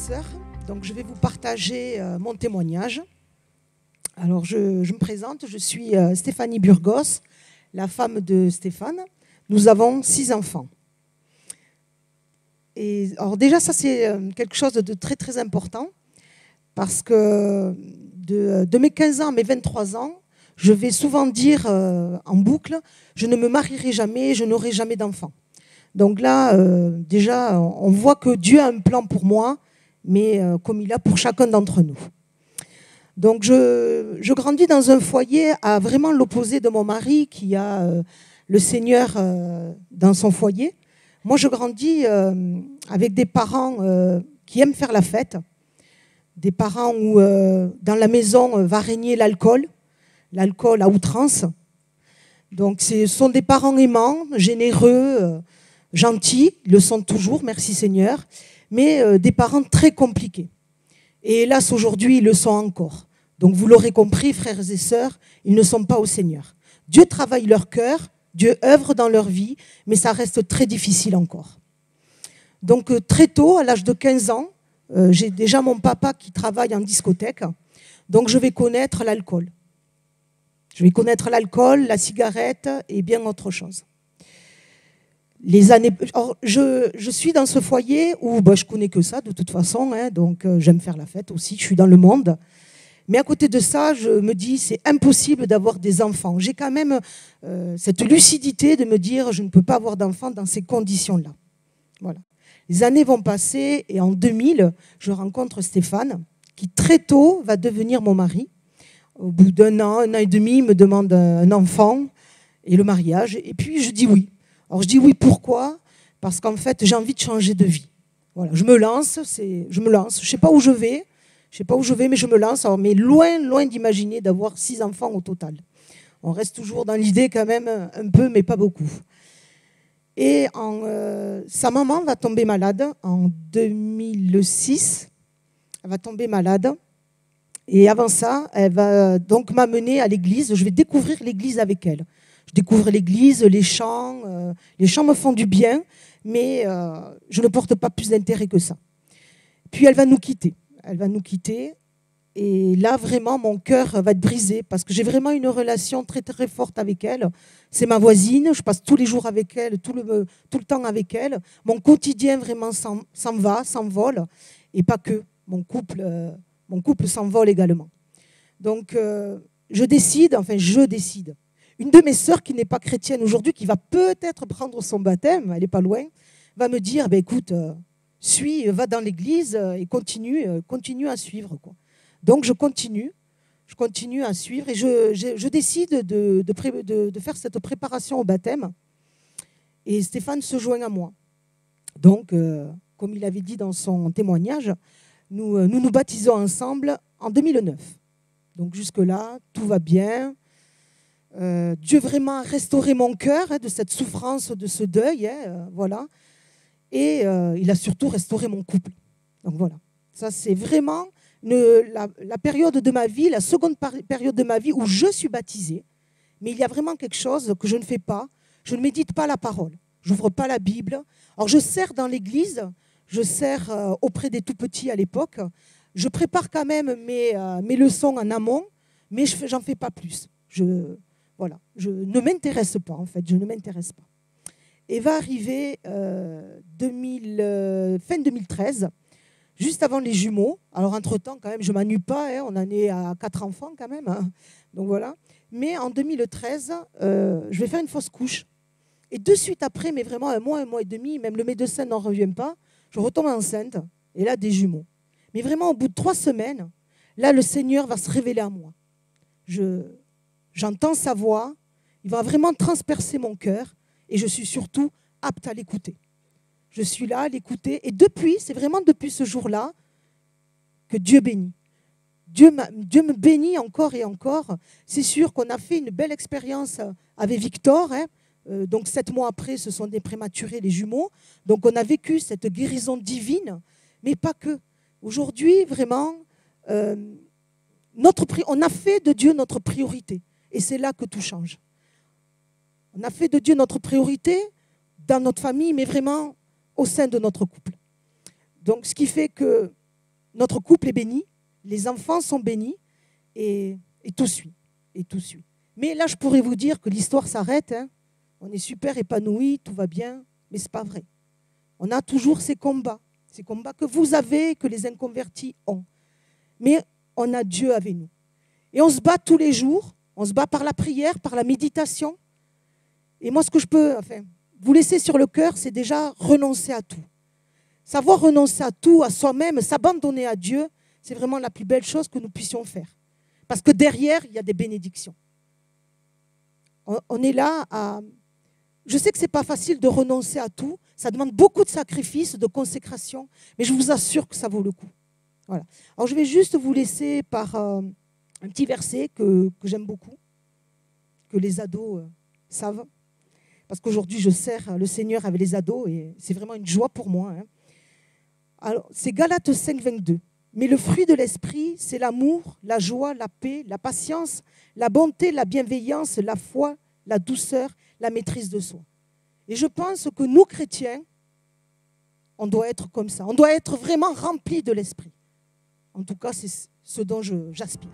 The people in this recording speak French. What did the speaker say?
sœurs. Donc, je vais vous partager mon témoignage. Alors, je me présente, je suis Stéphanie Burgos, la femme de Stéphane. Nous avons 6 enfants. Et alors déjà, ça c'est quelque chose de très très important parce que de mes 15 ans à mes 23 ans, je vais souvent dire en boucle, je ne me marierai jamais, je n'aurai jamais d'enfants. Donc là, déjà, on voit que Dieu a un plan pour moi, mais comme il a pour chacun d'entre nous. Donc je grandis dans un foyer à vraiment l'opposé de mon mari qui a le Seigneur dans son foyer. Moi, je grandis avec des parents qui aiment faire la fête, des parents où dans la maison va régner l'alcool à outrance. Donc ce sont des parents aimants, généreux, gentils, ils le sont toujours, merci Seigneur, mais des parents très compliqués. Et hélas, aujourd'hui, ils le sont encore. Donc vous l'aurez compris, frères et sœurs, ils ne sont pas au Seigneur. Dieu travaille leur cœur, Dieu œuvre dans leur vie, mais ça reste très difficile encore. Donc très tôt, à l'âge de 15 ans, j'ai déjà mon papa qui travaille en discothèque, donc je vais connaître l'alcool. Je vais connaître l'alcool, la cigarette et bien autre chose. Alors, je suis dans ce foyer où je connais que ça de toute façon, donc j'aime faire la fête aussi, je suis dans le monde. Mais à côté de ça, je me dis, c'est impossible d'avoir des enfants. J'ai quand même cette lucidité de me dire, je ne peux pas avoir d'enfants dans ces conditions-là. Voilà. Les années vont passer et en 2000, je rencontre Stéphane, qui très tôt va devenir mon mari. Au bout d'un an et demi, il me demande un enfant et le mariage. Et puis je dis oui. Alors je dis oui, pourquoi ? Parce qu'en fait, j'ai envie de changer de vie. Voilà, je me lance. Je ne sais pas où je vais. Mais je me lance. Alors, mais loin d'imaginer d'avoir 6 enfants au total. On reste toujours dans l'idée quand même un peu, mais pas beaucoup. Et sa maman va tomber malade en 2006. Elle va tomber malade. Et avant ça, elle va donc m'amener à l'église. Je vais découvrir l'église avec elle. Je découvre l'église, les chants. Les chants me font du bien, mais je ne porte pas plus d'intérêt que ça. Puis elle va nous quitter. Et là, vraiment, mon cœur va être brisé parce que j'ai vraiment une relation très, très forte avec elle. C'est ma voisine, je passe tous les jours avec elle, tout le temps avec elle. Mon quotidien vraiment s'envole. Et pas que. Mon couple s'envole également. Donc, je décide. Une de mes sœurs qui n'est pas chrétienne aujourd'hui, qui va peut-être prendre son baptême, elle n'est pas loin, va me dire, écoute, va dans l'église et continue à suivre, quoi. Donc je continue à suivre et je décide de faire cette préparation au baptême. Et Stéphane se joint à moi. Donc, comme il avait dit dans son témoignage, nous baptisons ensemble en 2009. Donc jusque-là, tout va bien. Dieu vraiment a restauré mon cœur de cette souffrance, de ce deuil, voilà. Et il a surtout restauré mon couple. Donc voilà, ça c'est vraiment la période de ma vie, la seconde période de ma vie où je suis baptisée. Mais il y a vraiment quelque chose que je ne fais pas. Je ne médite pas la parole. Je n'ouvre pas la Bible. Alors je sers dans l'église, je sers auprès des tout-petits à l'époque. Je prépare quand même mes leçons en amont, mais j'en fais pas plus. Je ne m'intéresse pas en fait, je ne m'intéresse pas. Et va arriver fin 2013, juste avant les jumeaux. Alors, entre-temps, quand même, je ne m'ennuie pas. On en est à 4 enfants, quand même. Donc, voilà. Mais en 2013, je vais faire une fausse couche. Et de suite après, mais vraiment un mois et demi, même le médecin n'en revient pas, je retombe enceinte. Et là, des jumeaux. Mais vraiment, au bout de 3 semaines, là, le Seigneur va se révéler à moi. J'entends sa voix. Il va vraiment transpercer mon cœur. Et je suis surtout apte à l'écouter. Je suis là à l'écouter. Et c'est vraiment depuis ce jour-là que Dieu bénit. Dieu me bénit encore et encore. C'est sûr qu'on a fait une belle expérience avec Victor. Donc 7 mois après, ce sont des prématurés, les jumeaux. Donc on a vécu cette guérison divine, mais pas que. Aujourd'hui, vraiment, on a fait de Dieu notre priorité. Et c'est là que tout change. On a fait de Dieu notre priorité dans notre famille, mais vraiment au sein de notre couple. Donc, ce qui fait que notre couple est béni, les enfants sont bénis, et tout suit. Et tout suit. Mais là, je pourrais vous dire que l'histoire s'arrête. Hein. On est super épanoui, tout va bien, mais ce n'est pas vrai. On a toujours ces combats que vous avez, que les inconvertis ont. Mais on a Dieu avec nous. Et on se bat tous les jours, on se bat par la prière, par la méditation. Et moi, ce que je peux vous laisser sur le cœur, c'est déjà renoncer à tout. Savoir renoncer à tout, à soi-même, s'abandonner à Dieu, c'est vraiment la plus belle chose que nous puissions faire. Parce que derrière, il y a des bénédictions. On est là à... Je sais que ce n'est pas facile de renoncer à tout. Ça demande beaucoup de sacrifices, de consécration. Mais je vous assure que ça vaut le coup. Voilà. Alors, je vais juste vous laisser par un petit verset que j'aime beaucoup, que les ados savent. Parce qu'aujourd'hui, je sers le Seigneur avec les ados et c'est vraiment une joie pour moi. Hein. Alors, c'est Galates 5, 22. Mais le fruit de l'esprit, c'est l'amour, la joie, la paix, la patience, la bonté, la bienveillance, la foi, la douceur, la maîtrise de soi. Et je pense que nous, chrétiens, on doit être comme ça. On doit être vraiment remplis de l'esprit. En tout cas, c'est ce dont j'aspire.